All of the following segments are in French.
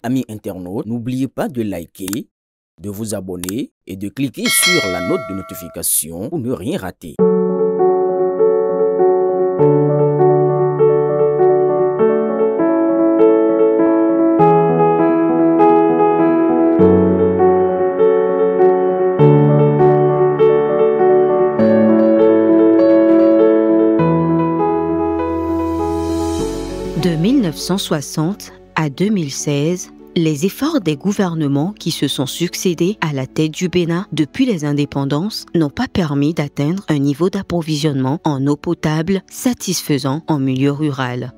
amis internautes, n'oubliez pas de liker, de vous abonner et de cliquer sur la note de notification pour ne rien rater. De 1960 à 2016, les efforts des gouvernements qui se sont succédés à la tête du Bénin depuis les indépendances n'ont pas permis d'atteindre un niveau d'approvisionnement en eau potable satisfaisant en milieu rural.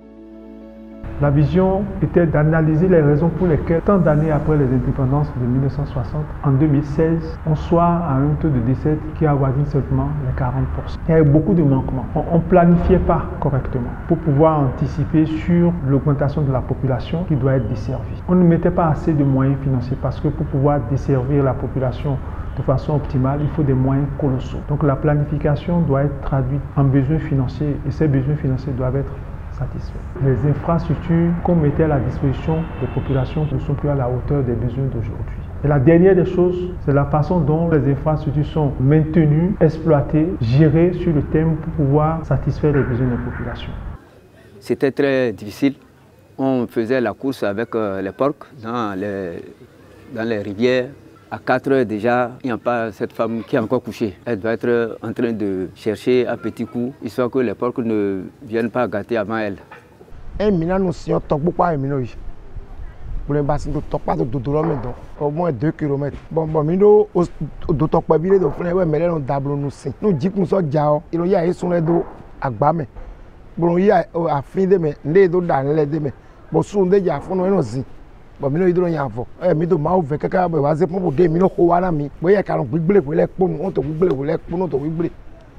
La vision était d'analyser les raisons pour lesquelles, tant d'années après les indépendances de 1960, en 2016, on soit à un taux de décès qui avoisine seulement les 40%. Il y avait beaucoup de manquements. On ne planifiait pas correctement pour pouvoir anticiper sur l'augmentation de la population qui doit être desservie. On ne mettait pas assez de moyens financiers parce que pour pouvoir desservir la population de façon optimale, il faut des moyens colossaux. Donc la planification doit être traduite en besoins financiers et ces besoins financiers doivent être satisfaits. Les infrastructures qu'on mettait à la disposition des populations ne sont plus à la hauteur des besoins d'aujourd'hui. Et la dernière des choses, c'est la façon dont les infrastructures sont maintenues, exploitées, gérées sur le terme pour pouvoir satisfaire les besoins des populations. C'était très difficile. On faisait la course avec les porcs dans les rivières. À 4 heures déjà, il n'y a pas cette femme qui est encore couchée. Elle doit être en train de chercher un petit coup, histoire que les porcs ne viennent pas gâter avant elle. Au moins 2 km.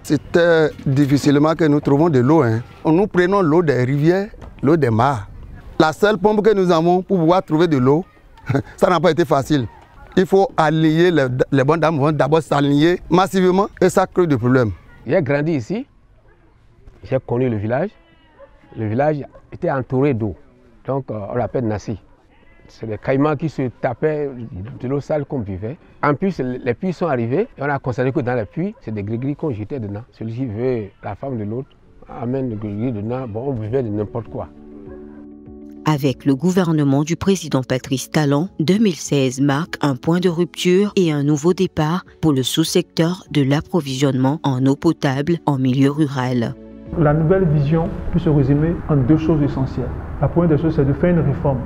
C'était difficilement que nous trouvons de l'eau. Nous prenons l'eau des rivières, l'eau des mares. La seule pompe que nous avons pour pouvoir trouver de l'eau, ça n'a pas été facile. Il faut aligner, les bonnes dames vont d'abord s'aligner massivement et ça crée des problèmes. J'ai grandi ici, j'ai connu le village. Le village était entouré d'eau, donc on l'appelle Nassi. C'est des caïmans qui se tapaient de l'eau sale qu'on buvait. En plus, les puits sont arrivés et on a constaté que dans les puits, c'est des gris-gris qu'on jetait dedans. Celui qui veut la femme de l'autre amène le gris-gris dedans. Bon, on buvait de n'importe quoi. Avec le gouvernement du président Patrice Talon, 2016 marque un point de rupture et un nouveau départ pour le sous-secteur de l'approvisionnement en eau potable en milieu rural. La nouvelle vision peut se résumer en 2 choses essentielles. La première des choses, c'est de faire une réforme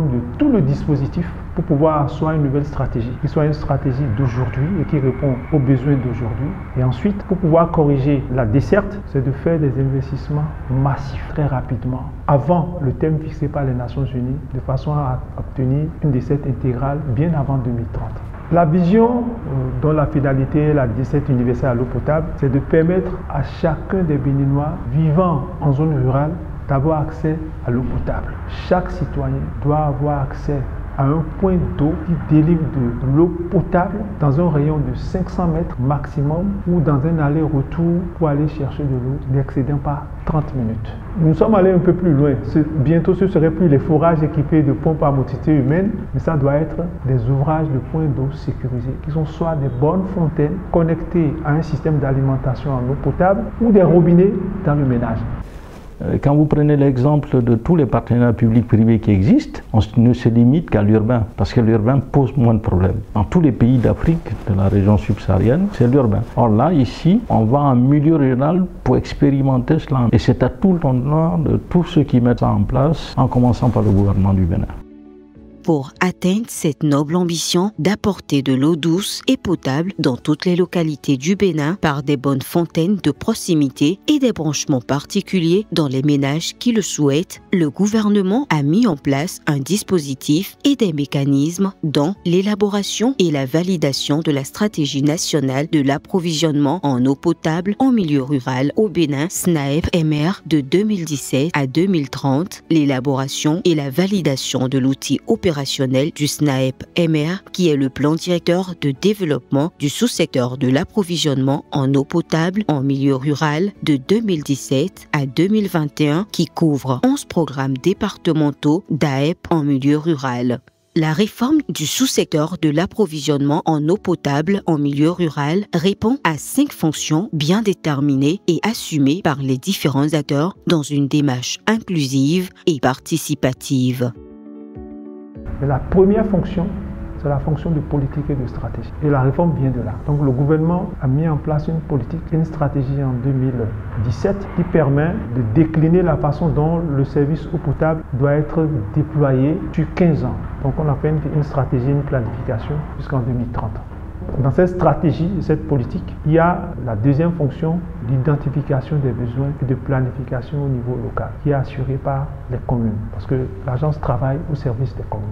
de tout le dispositif pour pouvoir asseoir une nouvelle stratégie, qui soit une stratégie d'aujourd'hui et qui répond aux besoins d'aujourd'hui. Et ensuite, pour pouvoir corriger la desserte, c'est de faire des investissements massifs très rapidement, avant le thème fixé par les Nations Unies, de façon à obtenir une desserte intégrale bien avant 2030. La vision dont la finalité, la desserte universelle à l'eau potable, c'est de permettre à chacun des Béninois vivant en zone rurale d'avoir accès à l'eau potable. Chaque citoyen doit avoir accès à un point d'eau qui délivre de l'eau potable dans un rayon de 500 mètres maximum ou dans un aller-retour pour aller chercher de l'eau n'excédant pas 30 minutes. Nous sommes allés un peu plus loin. Bientôt, ce ne serait plus les forages équipés de pompes à motricité humaine, mais ça doit être des ouvrages de points d'eau sécurisés, qui sont soit des bonnes fontaines connectées à un système d'alimentation en eau potable ou des robinets dans le ménage. Quand vous prenez l'exemple de tous les partenariats publics-privés qui existent, on ne se limite qu'à l'urbain, parce que l'urbain pose moins de problèmes. Dans tous les pays d'Afrique, de la région subsaharienne, c'est l'urbain. Or là, ici, on va en milieu rural pour expérimenter cela. Et c'est à tout le temps de tous ceux qui mettent ça en place, en commençant par le gouvernement du Bénin. Pour atteindre cette noble ambition d'apporter de l'eau douce et potable dans toutes les localités du Bénin par des bonnes fontaines de proximité et des branchements particuliers dans les ménages qui le souhaitent, le gouvernement a mis en place un dispositif et des mécanismes dont l'élaboration et la validation de la stratégie nationale de l'approvisionnement en eau potable en milieu rural au Bénin, SNAEP-MR de 2017 à 2030, l'élaboration et la validation de l'outil opérationnel opérationnel du SNAEP-MR, qui est le plan directeur de développement du sous-secteur de l'approvisionnement en eau potable en milieu rural de 2017 à 2021, qui couvre 11 programmes départementaux d'AEP en milieu rural. La réforme du sous-secteur de l'approvisionnement en eau potable en milieu rural répond à 5 fonctions bien déterminées et assumées par les différents acteurs dans une démarche inclusive et participative. La première fonction, c'est la fonction de politique et de stratégie. Et la réforme vient de là. Donc le gouvernement a mis en place une politique, une stratégie en 2017 qui permet de décliner la façon dont le service eau potable doit être déployé sur 15 ans. Donc on a fait une stratégie, une planification jusqu'en 2030. Dans cette stratégie, cette politique, il y a la deuxième fonction d'identification des besoins et de planification au niveau local qui est assurée par les communes parce que l'agence travaille au service des communes.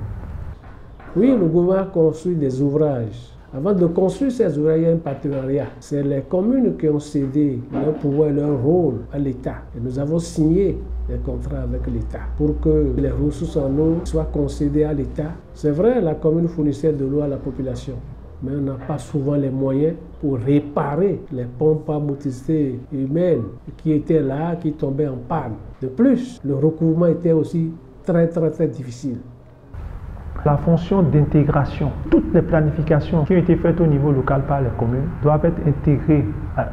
Oui, le gouvernement construit des ouvrages. Avant de construire ces ouvrages, il y a un partenariat. C'est les communes qui ont cédé leur pouvoir et leur rôle à l'État. Et nous avons signé des contrats avec l'État pour que les ressources en eau soient concédées à l'État. C'est vrai, la commune fournissait de l'eau à la population, mais on n'a pas souvent les moyens pour réparer les pompes à motricité humaine qui étaient là, qui tombaient en panne. De plus, le recouvrement était aussi très difficile. La fonction d'intégration, toutes les planifications qui ont été faites au niveau local par les communes doivent être intégrées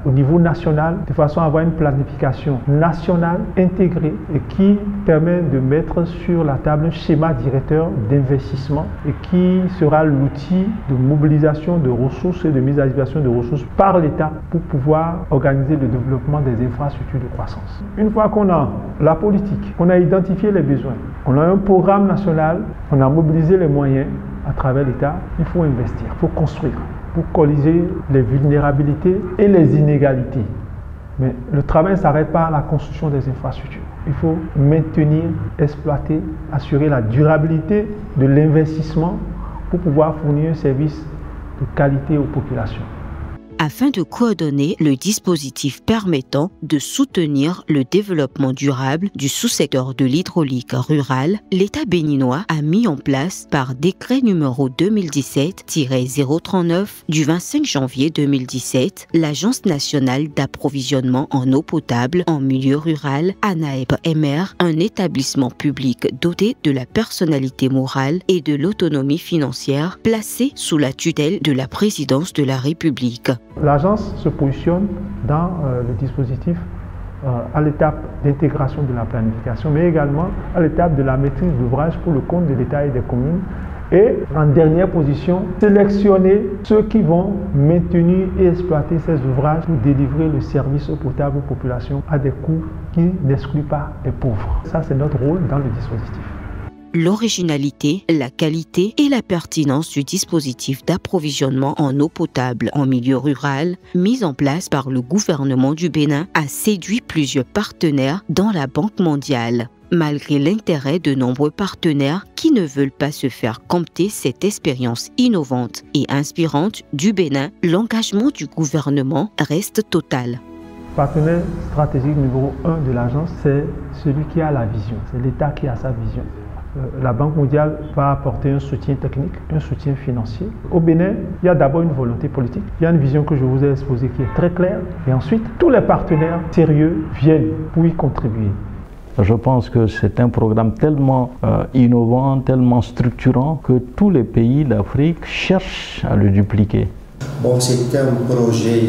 au niveau national de façon à avoir une planification nationale intégrée et qui permet de mettre sur la table un schéma directeur d'investissement et qui sera l'outil de mobilisation de ressources et de mise à disposition de ressources par l'État pour pouvoir organiser le développement des infrastructures de croissance. Une fois qu'on a la politique, qu'on a identifié les besoins, on a un programme national, on a mobilisé les moyens à travers l'État, il faut investir, il faut construire pour colliser les vulnérabilités et les inégalités. Mais le travail ne s'arrête pas à la construction des infrastructures. Il faut maintenir, exploiter, assurer la durabilité de l'investissement pour pouvoir fournir un service de qualité aux populations. Afin de coordonner le dispositif permettant de soutenir le développement durable du sous-secteur de l'hydraulique rurale, l'État béninois a mis en place par décret numéro 2017-039 du 25 janvier 2017 l'Agence nationale d'approvisionnement en eau potable en milieu rural, ANAEP-MR, un établissement public doté de la personnalité morale et de l'autonomie financière placé sous la tutelle de la présidence de la République. L'agence se positionne dans le dispositif à l'étape d'intégration de la planification, mais également à l'étape de la maîtrise d'ouvrage pour le compte de l'État et des communes. Et en dernière position, sélectionner ceux qui vont maintenir et exploiter ces ouvrages pour délivrer le service eau potable aux populations à des coûts qui n'excluent pas les pauvres. Ça, c'est notre rôle dans le dispositif. L'originalité, la qualité et la pertinence du dispositif d'approvisionnement en eau potable en milieu rural mis en place par le gouvernement du Bénin a séduit plusieurs partenaires dans la Banque mondiale. Malgré l'intérêt de nombreux partenaires qui ne veulent pas se faire compter cette expérience innovante et inspirante du Bénin, l'engagement du gouvernement reste total. Partenaire stratégique numéro 1 de l'agence, c'est celui qui a la vision, c'est l'État qui a sa vision. La Banque mondiale va apporter un soutien technique, un soutien financier. Au Bénin, il y a d'abord une volonté politique. Il y a une vision que je vous ai exposée qui est très claire. Et ensuite, tous les partenaires sérieux viennent pour y contribuer. Je pense que c'est un programme tellement innovant, tellement structurant que tous les pays d'Afrique cherchent à le dupliquer. Bon, c'est un projet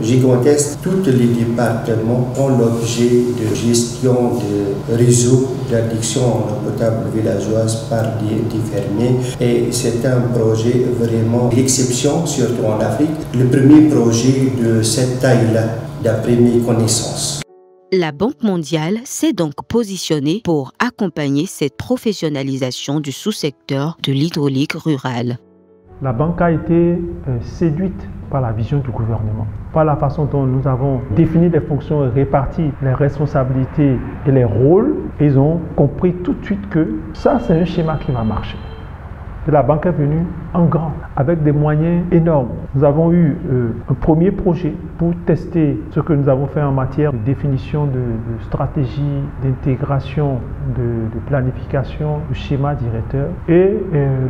gigantesque. Tous les départements ont l'objet de gestion de réseaux d'addiction en eau potable villageoise par des fermiers. Et c'est un projet vraiment d'exception, surtout en Afrique. Le premier projet de cette taille-là, d'après mes connaissances. La Banque mondiale s'est donc positionnée pour accompagner cette professionnalisation du sous-secteur de l'hydraulique rurale. La banque a été séduite par la vision du gouvernement, par la façon dont nous avons défini les fonctions et réparti les responsabilités et les rôles. Ils ont compris tout de suite que ça, c'est un schéma qui va marcher. Et la banque est venue en grand, avec des moyens énormes. Nous avons eu un premier projet pour tester ce que nous avons fait en matière de définition de stratégie, d'intégration, de planification, de schéma directeur. Et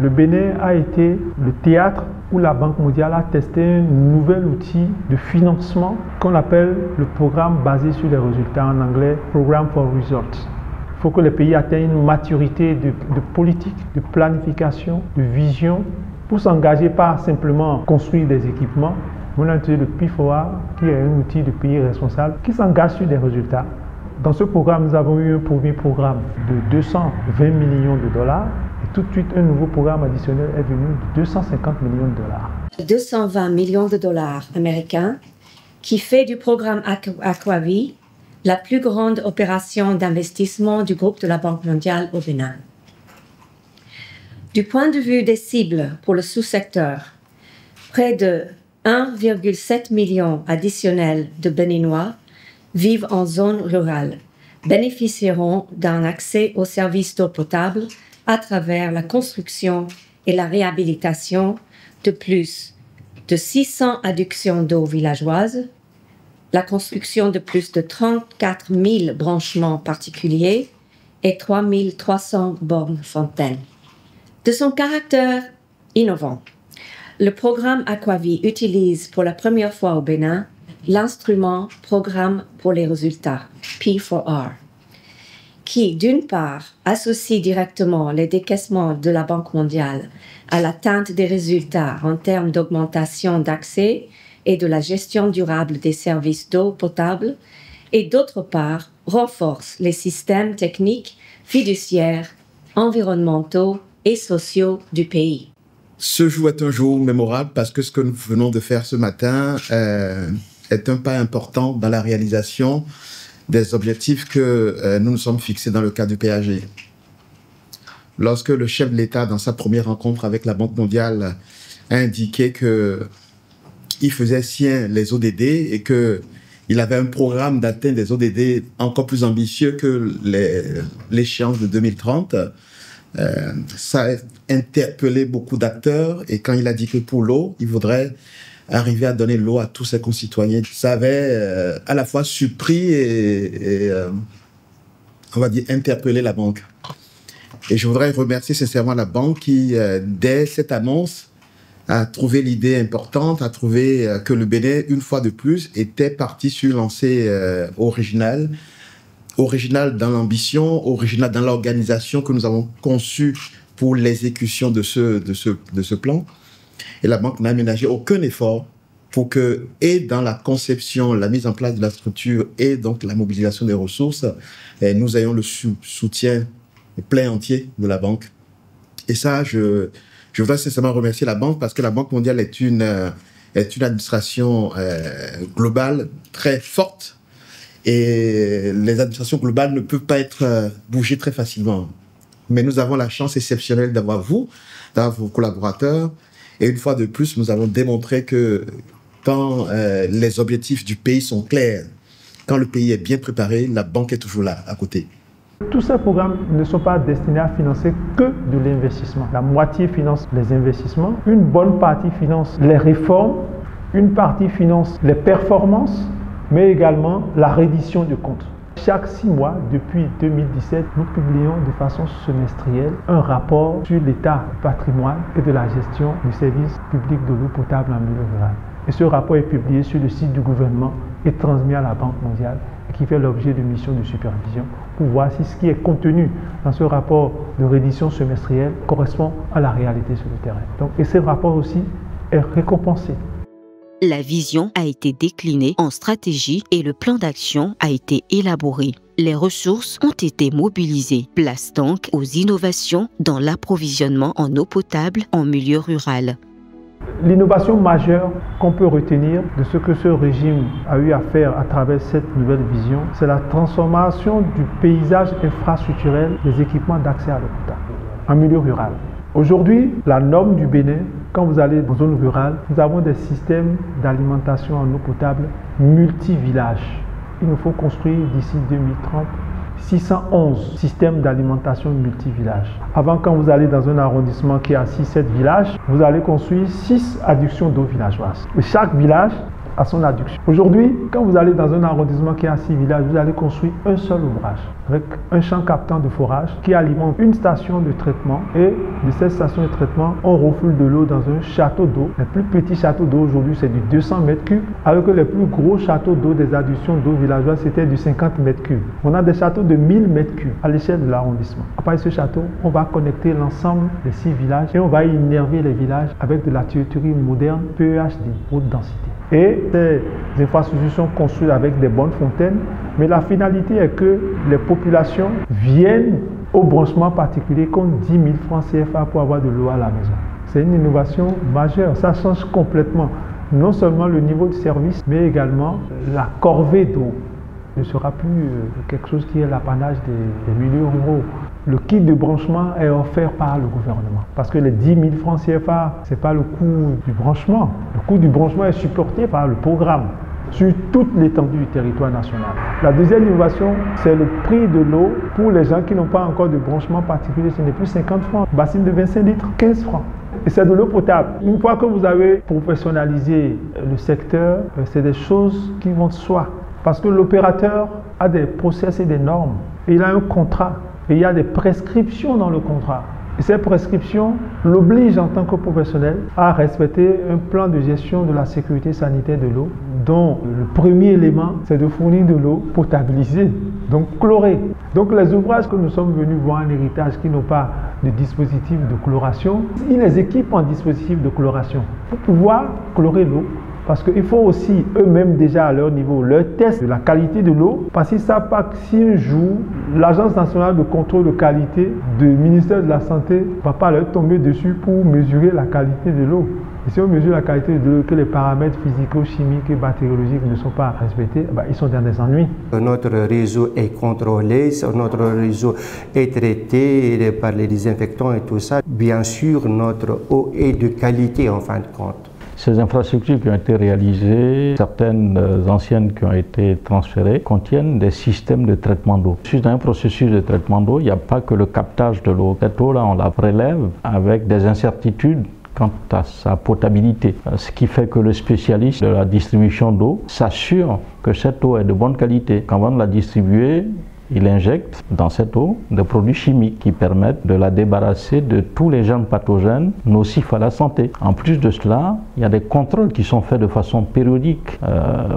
le Bénin a été le théâtre où la Banque mondiale a testé un nouvel outil de financement qu'on appelle le programme basé sur les résultats, en anglais Program for Results. Il faut que les pays atteignent une maturité de politique, de planification, de vision, pour s'engager pas simplement construire des équipements. On a utilisé le P4A, qui est un outil de pays responsable, qui s'engage sur des résultats. Dans ce programme, nous avons eu un premier programme de 220 millions de dollars. Et tout de suite, un nouveau programme additionnel est venu de 250 millions de dollars. 220 millions de dollars américains qui fait du programme Aquavie la plus grande opération d'investissement du groupe de la Banque mondiale au Bénin. Du point de vue des cibles pour le sous-secteur, près de 1,7 million additionnels de Béninois vivent en zone rurale, bénéficieront d'un accès aux services d'eau potable à travers la construction et la réhabilitation de plus de 600 adductions d'eau villageoises, la construction de plus de 34 000 branchements particuliers et 3 300 bornes fontaines. De son caractère innovant, le programme Aquavie utilise pour la première fois au Bénin l'instrument Programme pour les résultats, P4R, qui, d'une part, associe directement les décaissements de la Banque mondiale à l'atteinte des résultats en termes d'augmentation d'accès et de la gestion durable des services d'eau potable, et d'autre part, renforce les systèmes techniques, fiduciaires, environnementaux et sociaux du pays. Ce jour est un jour mémorable parce que ce que nous venons de faire ce matin est un pas important dans la réalisation des objectifs que nous nous sommes fixés dans le cadre du PAG. Lorsque le chef de l'État, dans sa première rencontre avec la Banque mondiale, a indiqué qu'il faisait sien les ODD et qu'il avait un programme d'atteinte des ODD encore plus ambitieux que l'échéance de 2030, ça a interpellé beaucoup d'acteurs. Et quand il a dit que pour l'eau, il voudrait arriver à donner l'eau à tous ses concitoyens, ça avait à la fois surpris et on va dire, interpellé la banque. Et je voudrais remercier sincèrement la banque qui, dès cette annonce, a trouvé l'idée importante, a trouvé que le Bénin, une fois de plus, était parti sur une lancée originale dans l'ambition, originale dans l'organisation que nous avons conçue pour l'exécution de ce plan. Et la banque n'a ménagé aucun effort pour que, et dans la conception, la mise en place de la structure et donc la mobilisation des ressources, nous ayons le soutien plein entier de la banque. Et ça, je voudrais sincèrement remercier la banque parce que la Banque mondiale est une administration globale très forte et les administrations globales ne peuvent pas être bougées très facilement. Mais nous avons la chance exceptionnelle d'avoir vos collaborateurs. Et une fois de plus, nous avons démontré que quand les objectifs du pays sont clairs, quand le pays est bien préparé, la banque est toujours là, à côté. Tous ces programmes ne sont pas destinés à financer que de l'investissement. La moitié finance les investissements, une bonne partie finance les réformes, une partie finance les performances, mais également la reddition de comptes. Chaque 6 mois, depuis 2017, nous publions de façon semestrielle un rapport sur l'état du patrimoine et de la gestion du service public de l'eau potable en milieu rural. Et ce rapport est publié sur le site du gouvernement et transmis à la Banque mondiale, qui fait l'objet de missions de supervision pour voir si ce qui est contenu dans ce rapport de reddition semestrielle correspond à la réalité sur le terrain. Donc, et ce rapport aussi est récompensé. La vision a été déclinée en stratégie et le plan d'action a été élaboré. Les ressources ont été mobilisées. Place donc aux innovations dans l'approvisionnement en eau potable en milieu rural. L'innovation majeure qu'on peut retenir de ce que ce régime a eu à faire à travers cette nouvelle vision, c'est la transformation du paysage infrastructurel des équipements d'accès à l'eau potable en milieu rural. Aujourd'hui, la norme du Bénin, quand vous allez dans zone rurale, nous avons des systèmes d'alimentation en eau potable multi-villages. Il nous faut construire d'ici 2030 611 systèmes d'alimentation multi-villages. Avant, quand vous allez dans un arrondissement qui a 6-7 villages, vous allez construire 6 adductions d'eau villageoise. Et chaque village à son adduction. Aujourd'hui, quand vous allez dans un arrondissement qui a 6 villages, vous allez construire un seul ouvrage avec un champ captant de forage qui alimente une station de traitement, et de cette station de traitement, on refoule de l'eau dans un château d'eau. Le plus petit château d'eau aujourd'hui, c'est du 200 mètres cubes, alors que les plus gros châteaux d'eau des adductions d'eau villageoise, c'était du 50 mètres cubes. On a des châteaux de 1000 mètres cubes à l'échelle de l'arrondissement. À partir de ce château, on va connecter l'ensemble des 6 villages et on va innerver les villages avec de la tuyauterie moderne PEHD, haute densité. Et ces infrastructures sont construites avec des bonnes fontaines, mais la finalité est que les populations viennent au branchement particulier compte 10 000 francs CFA pour avoir de l'eau à la maison. C'est une innovation majeure, ça change complètement non seulement le niveau de service, mais également la corvée d'eau. Ne sera plus quelque chose qui est l'apanage des milieux ruraux. Le kit de branchement est offert par le gouvernement. Parce que les 10 000 francs CFA, ce n'est pas le coût du branchement. Le coût du branchement est supporté par le programme sur toute l'étendue du territoire national. La deuxième innovation, c'est le prix de l'eau. Pour les gens qui n'ont pas encore de branchement particulier, ce n'est plus 50 francs. Bassine de 25 litres, 15 francs. Et c'est de l'eau potable. Une fois que vous avez professionnalisé le secteur, c'est des choses qui vont de soi. Parce que l'opérateur a des process et des normes. Et il a un contrat. Et il y a des prescriptions dans le contrat. Et ces prescriptions l'obligent en tant que professionnel à respecter un plan de gestion de la sécurité sanitaire de l'eau, dont le premier élément, c'est de fournir de l'eau potabilisée, donc chlorée. Donc les ouvrages que nous sommes venus voir en héritage qui n'ont pas de dispositif de chloration, ils les équipent en dispositif de chloration pour pouvoir chlorer l'eau. Parce qu'il faut aussi eux-mêmes déjà à leur niveau leur test de la qualité de l'eau. Parce qu'ils ne savent pas que si un jour l'Agence nationale de contrôle de qualité du ministère de la Santé ne va pas leur tomber dessus pour mesurer la qualité de l'eau. Et si on mesure la qualité de l'eau, que les paramètres physico-chimiques et bactériologiques ne sont pas respectés, ils sont dans des ennuis. Notre réseau est contrôlé, notre réseau est traité par les désinfectants et tout ça. Bien sûr, notre eau est de qualité en fin de compte. Ces infrastructures qui ont été réalisées, certaines anciennes qui ont été transférées, contiennent des systèmes de traitement d'eau. Dans un processus de traitement d'eau, il n'y a pas que le captage de l'eau. Cette eau-là, on la prélève avec des incertitudes quant à sa potabilité. Ce qui fait que le spécialiste de la distribution d'eau s'assure que cette eau est de bonne qualité. Qu'avant de la distribuer, il injecte dans cette eau des produits chimiques qui permettent de la débarrasser de tous les germes pathogènes nocifs à la santé. En plus de cela, il y a des contrôles qui sont faits de façon périodique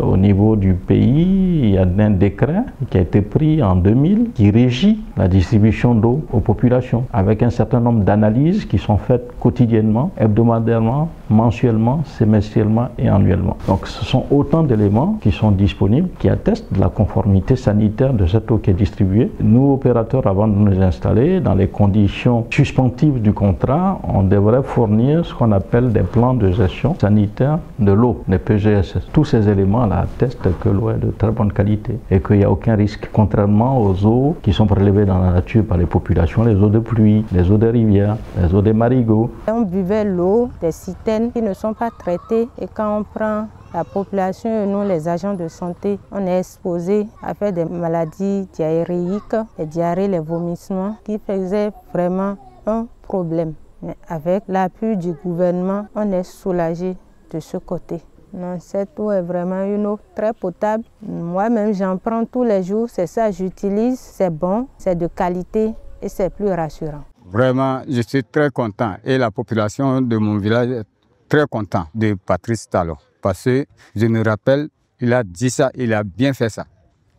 au niveau du pays. Il y a un décret qui a été pris en 2000 qui régit la distribution d'eau aux populations avec un certain nombre d'analyses qui sont faites quotidiennement, hebdomadairement, mensuellement, semestriellement et annuellement. Donc ce sont autant d'éléments qui sont disponibles qui attestent de la conformité sanitaire de cette eau qui est distribuée. Nous, opérateurs, avant de nous installer, dans les conditions suspensives du contrat, on devrait fournir ce qu'on appelle des plans de gestion sanitaire de l'eau, des PGSS. Tous ces éléments-là attestent que l'eau est de très bonne qualité et qu'il n'y a aucun risque, contrairement aux eaux qui sont prélevées dans la nature par les populations, les eaux de pluie, les eaux des rivières, les eaux des marigots. On buvait l'eau des citernes qui ne sont pas traitées, et quand on prend la population et nous, les agents de santé, on est exposé à faire des maladies diarrhéiques, les diarrhées, les vomissements, qui faisaient vraiment un problème. Mais avec l'appui du gouvernement, on est soulagé de ce côté. Non, cette eau est vraiment une eau très potable. Moi-même, j'en prends tous les jours, c'est ça, j'utilise, c'est bon, c'est de qualité et c'est plus rassurant. Vraiment, je suis très content et la population de mon village est très content de Patrice Talon. Parce que je me rappelle, il a dit ça, il a bien fait ça.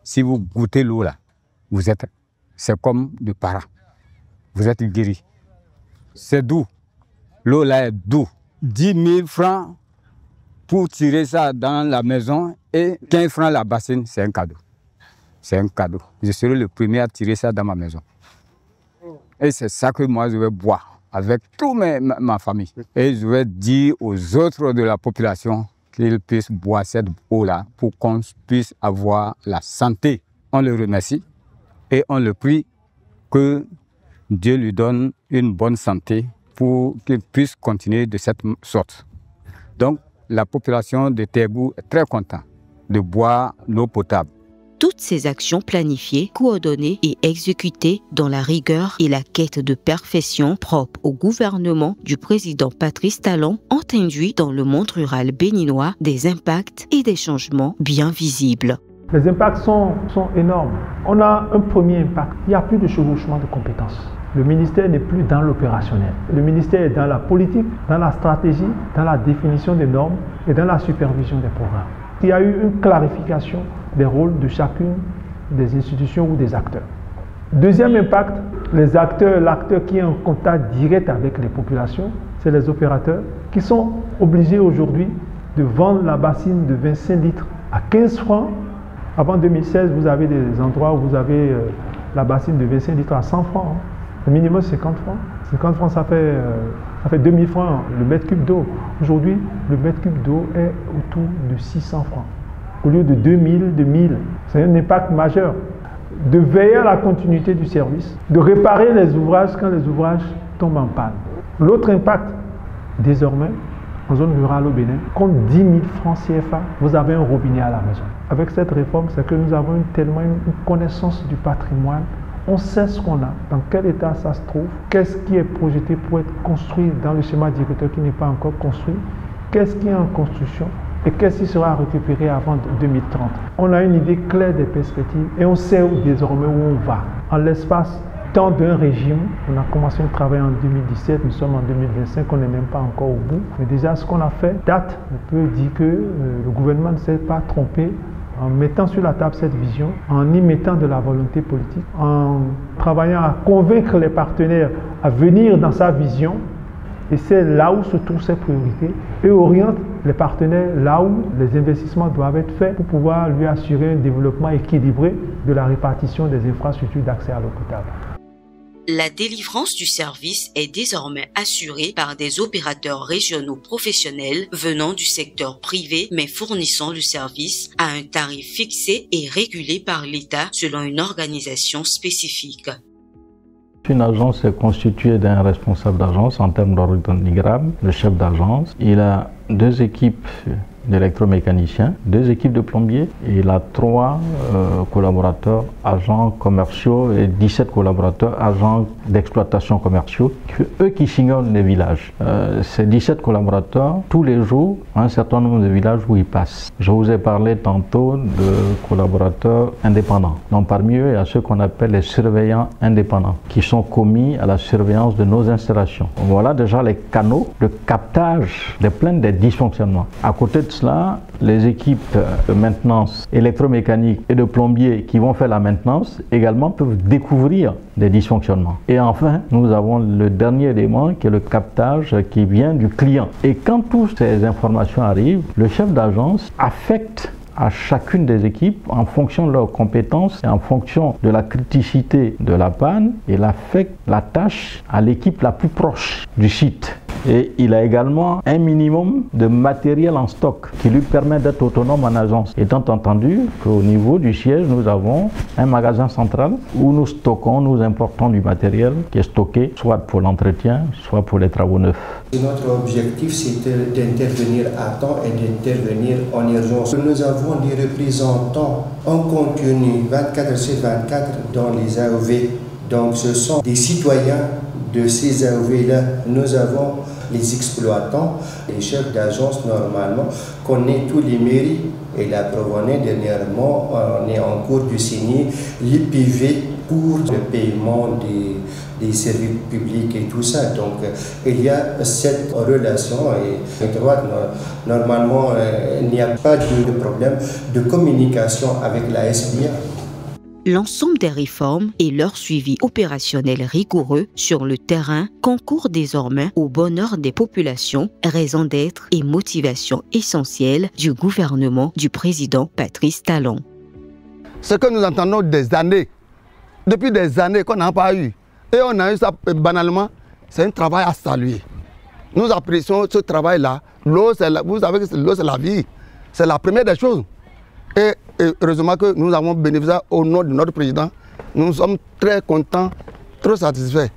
Si vous goûtez l'eau là, c'est comme de para. Vous êtes guéri. C'est doux. L'eau là est doux. 10 000 francs pour tirer ça dans la maison et 15 francs la bassine, c'est un cadeau. C'est un cadeau. Je serai le premier à tirer ça dans ma maison. Et c'est ça que moi je vais boire avec toute ma famille. Et je vais dire aux autres de la population qu'ils puissent boire cette eau-là pour qu'on puisse avoir la santé. On le remercie et on le prie que Dieu lui donne une bonne santé pour qu'il puisse continuer de cette sorte. Donc, la population de Tégou est très contente de boire l'eau potable. toutes ces actions planifiées, coordonnées et exécutées dans la rigueur et la quête de perfection propre au gouvernement du président Patrice Talon ont induit dans le monde rural béninois des impacts et des changements bien visibles. Les impacts sont énormes. On a un premier impact. Il n'y a plus de chevauchement de compétences. Le ministère n'est plus dans l'opérationnel. Le ministère est dans la politique, dans la stratégie, dans la définition des normes et dans la supervision des programmes. Il y a eu une clarification des rôles de chacune des institutions ou des acteurs. Deuxième impact, l'acteur qui est en contact direct avec les populations, c'est les opérateurs qui sont obligés aujourd'hui de vendre la bassine de 25 litres à 15 francs. Avant 2016, vous avez des endroits où vous avez la bassine de 25 litres à 100 francs. Le minimum, c'est 50 francs. 50 francs, ça fait 2000 francs le mètre cube d'eau. Aujourd'hui, le mètre cube d'eau est autour de 600 francs. Au lieu de 2000, de 1000. C'est un impact majeur. De veiller à la continuité du service, de réparer les ouvrages quand les ouvrages tombent en panne. L'autre impact, désormais, en zone rurale au Bénin, compte 10 000 francs CFA, vous avez un robinet à la maison. Avec cette réforme, c'est que nous avons tellement une connaissance du patrimoine. On sait ce qu'on a, dans quel état ça se trouve, qu'est-ce qui est projeté pour être construit dans le schéma directeur qui n'est pas encore construit, qu'est-ce qui est en construction et qu'est-ce qui sera récupéré avant 2030. On a une idée claire des perspectives et on sait désormais où on va. En l'espace temps d'un régime, on a commencé un travail en 2017, nous sommes en 2025, on n'est même pas encore au bout. Mais déjà, ce qu'on a fait date. On peut dire que le gouvernement ne s'est pas trompé en mettant sur la table cette vision, en y mettant de la volonté politique, en travaillant à convaincre les partenaires à venir dans sa vision. Et c'est là où se trouvent ses priorités et oriente les partenaires là où les investissements doivent être faits pour pouvoir lui assurer un développement équilibré de la répartition des infrastructures d'accès à l'eau potable. La délivrance du service est désormais assurée par des opérateurs régionaux professionnels venant du secteur privé mais fournissant le service à un tarif fixé et régulé par l'État selon une organisation spécifique. Une agence est constituée d'un responsable d'agence en termes d'organigramme, le chef d'agence. Il a 2 équipes d'électromécaniciens, 2 équipes de plombiers et il a 3 collaborateurs agents commerciaux et 17 collaborateurs agents d'exploitation commerciaux, eux qui sillonnent les villages. Ces 17 collaborateurs, tous les jours, un certain nombre de villages où ils passent. Je vous ai parlé tantôt de collaborateurs indépendants. Donc parmi eux, il y a ceux qu'on appelle les surveillants indépendants qui sont commis à la surveillance de nos installations. Voilà déjà les canaux de captage des plaintes des dysfonctionnements. À côté de cela, les équipes de maintenance électromécanique et de plombiers qui vont faire la maintenance également peuvent découvrir des dysfonctionnements. Et enfin, nous avons le dernier élément qui est le captage qui vient du client. Et quand toutes ces informations arrivent, le chef d'agence affecte à chacune des équipes en fonction de leurs compétences et en fonction de la criticité de la panne, et il affecte la tâche à l'équipe la plus proche du site. Et il a également un minimum de matériel en stock qui lui permet d'être autonome en agence. Étant entendu qu'au niveau du siège, nous avons un magasin central où nous stockons, nous importons du matériel qui est stocké, soit pour l'entretien, soit pour les travaux neufs. Notre objectif, c'était d'intervenir à temps et d'intervenir en urgence. Nous avons des représentants en continu 24/24 dans les AOV. Donc ce sont des citoyens de ces AOV-là. Nous avons les exploitants, les chefs d'agence normalement, connaissent tous les mairies. Et la Provonnet, dernièrement, on est en cours de signer l'IPV pour le paiement des services publics et tout ça. Donc il y a cette relation et droite. Normalement, il n'y a pas de problème de communication avec la SBA. L'ensemble des réformes et leur suivi opérationnel rigoureux sur le terrain concourent désormais au bonheur des populations, raison d'être et motivation essentielle du gouvernement du président Patrice Talon. Ce que nous entendons des années, depuis des années qu'on n'a pas eu, et on a eu ça banalement, c'est un travail à saluer. Nous apprécions ce travail-là. L'eau, vous savez que l'eau, c'est la vie. C'est la première des choses. Et heureusement que nous avons bénéficié au nom de notre président. Nous sommes très contents, trop satisfaits.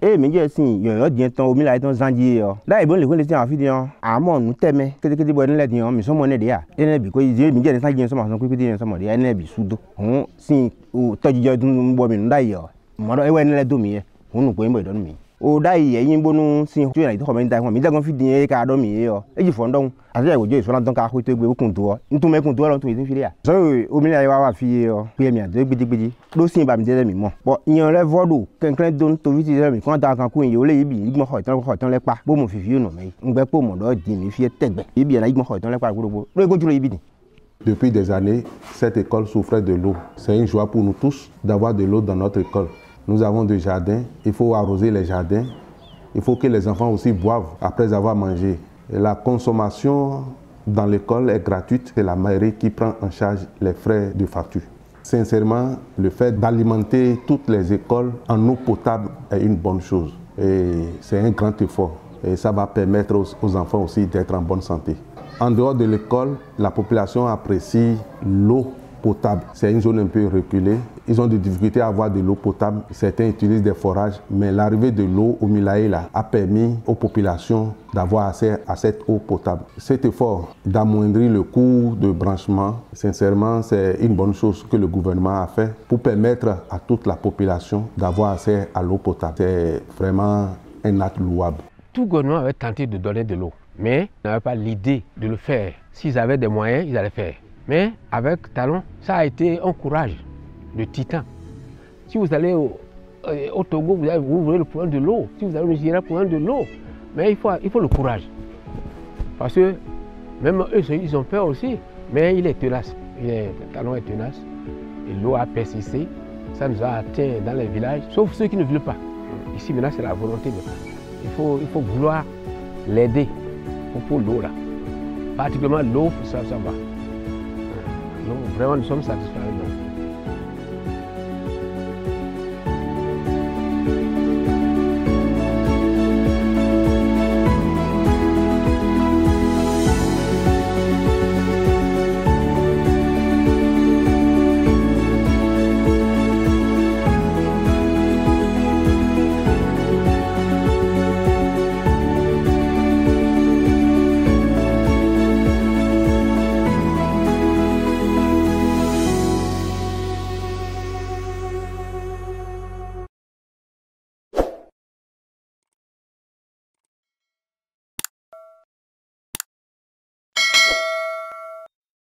Et mais je si yo bien ton omi la ton zanji yo. Da e bon le ko le ti an fi di an. Amo nu teme kete bo le di an mi so mo ne de ya. Ene bi ko je mi je zanji so ma so ko di so mo de ene bi sudo. Hun si o toji jo dun bo mi nda yo. Mo do e we ne le do mi e. Hun nu ko mo do mi. O da yi yin bonu si ju na to ko mi da ko mi da kon fi di e ka do mi yo. E ji fo ndon. Ase e wo jo so lan ton ka ko to gbe okun do. Ntu me kun do lo tun ti fi ya. So omi la wa fi yo. Pe mi an de gbidi lo sin ba mi de mi mo. Bo yan le vodo kenkren don to vi ti de mi kon da kan ku yin yo le yi bi igmo ho ton le pa. Bo mo fi fi no me. Ngbe po mo do di mi fi tegbe. Ibi na igmo ho ton le pa gbogbo. Lo go julo ibi ni. Depuis des années, cette école souffrait de l'eau. C'est une joie pour nous tous d'avoir de l'eau dans notre école. Nous avons des jardins, il faut arroser les jardins. Il faut que les enfants aussi boivent après avoir mangé. Et la consommation dans l'école est gratuite. C'est la mairie qui prend en charge les frais de facture. Sincèrement, le fait d'alimenter toutes les écoles en eau potable est une bonne chose. Et c'est un grand effort. Et ça va permettre aux enfants aussi d'être en bonne santé. En dehors de l'école, la population apprécie l'eau potable. C'est une zone un peu reculée. Ils ont des difficultés à avoir de l'eau potable. Certains utilisent des forages, mais l'arrivée de l'eau au Milaïla a permis aux populations d'avoir accès à cette eau potable. Cet effort d'amoindrir le coût de branchement, sincèrement, c'est une bonne chose que le gouvernement a fait pour permettre à toute la population d'avoir accès à l'eau potable. C'est vraiment un acte louable. Tout gouvernement avait tenté de donner de l'eau, mais n'avait pas l'idée de le faire. S'ils avaient des moyens, ils allaient faire. Mais avec Talon, ça a été un courage de titan. Si vous allez au Togo, vous voulez le problème de l'eau. Si vous allez au Nigeria, le problème de l'eau. Mais il faut le courage. Parce que même eux, ils ont peur aussi. Mais il est tenace. Talon est tenace. Et l'eau a persisté. Ça nous a atteint dans les villages, sauf ceux qui ne veulent pas. Ici, maintenant, c'est la volonté maintenant. Il faut vouloir l'aider pour l'eau là. Particulièrement l'eau, ça va. Donc vraiment, nous sommes satisfaits.